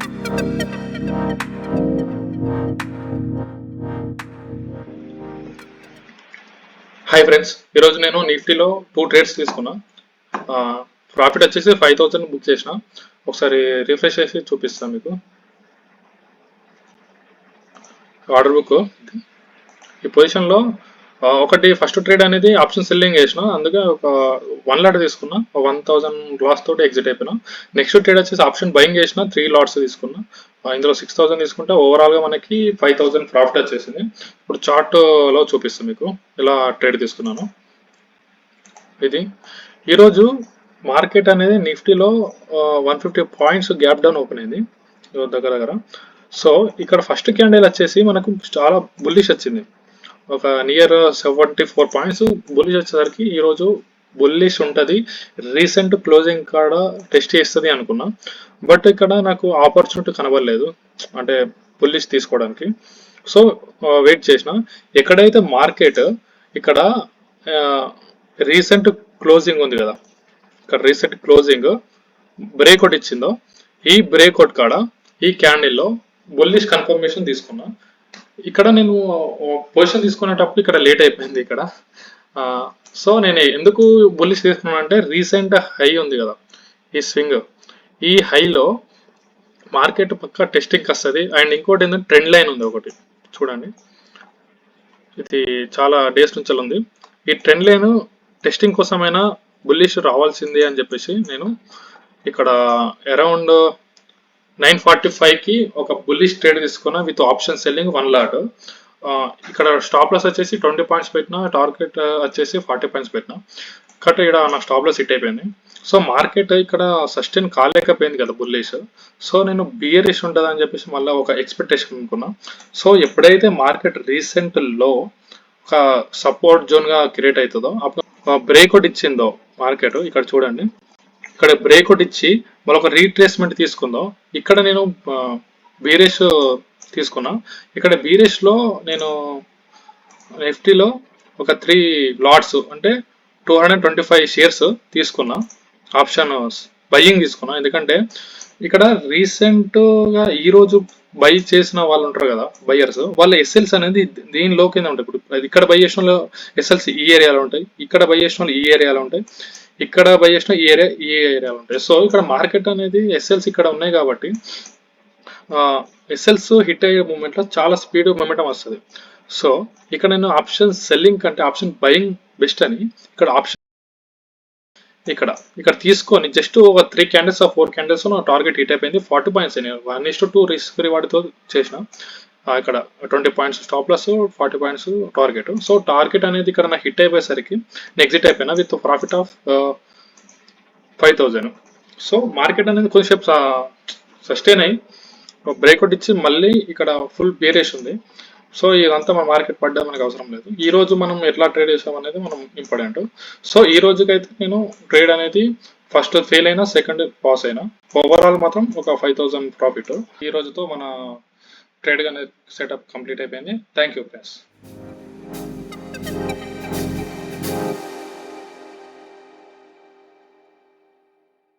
Hi friends, ఈరోజు నేను నిఫ్టీలో 2 ట్రేడ్స్ తీసుకున్నా. ప్రాఫిట్ వచ్చేసి 5000 బుక్ చేసిన. ఒకసారి రిఫ్రెష్ చేసి చూపిస్తాను మీకు. ఆర్డర్ బుక్ ఈ పొజిషన్లో ఒకటి ఫస్ట్ ట్రేడ్ అనేది ఆప్షన్ సెల్లింగ్ చేసిన, అందుకే ఒక 1 లాట్ తీసుకున్నా. 1000 లాస్ తోటి ఎగ్జిట్ అయిపోయినా. నెక్స్ట్ ట్రేడ్ వచ్చేసి ఆప్షన్ బయింగ్ చేసిన, 3 లాట్స్ తీసుకున్నా. ఇందులో 6000 తీసుకుంటే ఓవరాల్గా మనకి 5000 ప్రాఫిట్ వచ్చేసింది. ఇప్పుడు చార్ట్లో చూపిస్తాను మీకు ఇలా ట్రేడ్ తీసుకున్నాను. ఇది ఈరోజు మార్కెట్ అనేది నిఫ్టీలో 150 పాయింట్స్ గ్యాప్ డౌన్ ఓపెన్ అయింది దగ్గర. సో ఇక్కడ ఫస్ట్ క్యాండిల్ వచ్చేసి మనకు చాలా బుల్లిష్ వచ్చింది. ఒక నియర్ 74 పాయింట్స్ బుల్లిష్ వచ్చేసరికి ఈరోజు బుల్లిష్ ఉంటుంది, రీసెంట్ క్లోజింగ్ కాడ టెస్ట్ చేస్తుంది అనుకున్నా. బట్ ఇక్కడ నాకు ఆపర్చునిటీ కనబడలేదు, అంటే బుల్లిష్ తీసుకోవడానికి. సో వెయిట్ చేసిన. ఎక్కడైతే మార్కెట్ ఇక్కడ రీసెంట్ క్లోజింగ్ ఉంది కదా, ఇక్కడ రీసెంట్ క్లోజింగ్ బ్రేక్అవుట్ ఇచ్చిందో, ఈ బ్రేక్అవుట్ కాడ ఈ క్యాండిల్లో బుల్లిష్ కన్ఫర్మేషన్ తీసుకున్నా. ఇక్కడ నేను పొజిషన్ తీసుకునేటప్పుడు ఇక్కడ లేట్ అయిపోయింది ఇక్కడ. సో నేను ఎందుకు బుల్లిష్ తీసుకున్నాను అంటే, రీసెంట్ హై ఉంది కదా ఈ స్వింగ్, ఈ హైలో మార్కెట్ పక్క టెస్టింగ్ వస్తుంది. అండ్ ఇంకోటి ఏంటంటే ట్రెండ్ లైన్ ఉంది ఒకటి చూడండి, ఇది చాలా డేస్ నుంచి ఉంది. ఈ ట్రెండ్ లైన్ టెస్టింగ్ కోసమైనా బుల్లిష్ రావాల్సింది అని చెప్పేసి నేను ఇక్కడ అరౌండ్ 945కి ఒక బుల్లిష్ ట్రేడ్ తీసుకున్నా విత్ ఆప్షన్ సెల్లింగ్ 1 లాట్. ఇక్కడ స్టాప్ లాస్ వచ్చేసి 20 పాయింట్స్ పెట్టినా, టార్గెట్ వచ్చేసి 40 పాయింట్స్ పెట్టినా. కాబట్టి ఇక్కడ నా స్టాప్ లాస్ హిట్ అయిపోయింది. సో మార్కెట్ ఇక్కడ సస్టైన్ కాలేకపోయింది కదా బుల్లిష్. సో నేను బియరిష్ ఉంటుంది అని చెప్పేసి మళ్ళీ ఒక ఎక్స్పెక్టేషన్ అనుకున్నా. సో ఎప్పుడైతే మార్కెట్ రీసెంట్ లో ఒక సపోర్ట్ జోన్గా క్రియేట్ అవుతుందో, అప్పుడు బ్రేక్అవుట్ ఇచ్చిందో మార్కెట్, ఇక్కడ చూడండి, ఇక్కడ బ్రేక్అవుట్ ఇచ్చి మరొక రీట్రేస్మెంట్ తీసుకుందాం. ఇక్కడ నేను బీరేష్ తీసుకున్నా. ఇక్కడ బీరేష్లో నేను నిఫ్టీలో ఒక 3 లాట్స్ అంటే 225 షేర్స్ తీసుకున్నా. ఆప్షన్ బయ్యింగ్ తీసుకున్నా. ఎందుకంటే ఇక్కడ రీసెంట్గా ఈరోజు బై చేసిన వాళ్ళు ఉంటారు కదా బయ్యర్స్, వాళ్ళ ఎస్ఎల్స్ అనేది దీనిలో కింద ఉంటాయి. ఇప్పుడు ఇక్కడ బై చేసిన వాళ్ళు ఎస్ఎల్స్ ఈ ఏరియాలో ఉంటాయి, ఇక్కడ బై చేసిన వాళ్ళు ఈ ఏరియాలో ఉంటాయి, ఇక్కడ బై చేసిన ఈ ఏరియాలో ఉంటాయి. సో ఇక్కడ మార్కెట్ అనేది ఎస్ఎల్స్ ఇక్కడ ఉన్నాయి కాబట్టి ఎస్ఎల్స్ హిట్ అయ్యే మూమెంట్లో చాలా స్పీడ్ మూమెంటం వస్తుంది. సో ఇక్కడ నేను ఆప్షన్ సెల్లింగ్ కంటే ఆప్షన్ బయింగ్ బెస్ట్ అని ఇక్కడ ఆప్షన్ ఇక్కడ తీసుకొని జస్ట్ ఒక 3 క్యాండిల్స్ 4 క్యాండిల్స్ నా టార్గెట్ హిట్ అయిపోయింది. 40 పాయింట్స్ 1:2 రిస్క్ రివార్డ్తో చేసిన. ఇక్కడ 20 points stop loss, 40 points target. So target అనేది ఇక్కడ నాకు హిట్ అయిపోయేసరికి ఎగ్జిట్ అయిపోయినా with profit of 5000. So market అనేది కొంచెంసేపు సస్టైన్ అయ్యి బ్రేక్అవుట్ ఇచ్చి మళ్ళీ ఇక్కడ ఫుల్ బేరేష్ ఉంది. సో ఇదంతా మన మార్కెట్ పడ్డా మనకు అవసరం లేదు. ఈ రోజు మనం ఎట్లా ట్రేడ్ చేసాం అనేది మనం ఇంపార్టెంట్. సో ఈ రోజుకైతే నేను ట్రేడ్ అనేది ఫస్ట్ ఫెయిల్ అయినా, సెకండ్ పాస్ అయినా, ఓవరాల్ మాత్రం ఒక 5000 ప్రాఫిట్. ఈ రోజుతో మన ట్రేడ్ అనేది సెటప్ కంప్లీట్ అయిపోయింది. Thank you friends.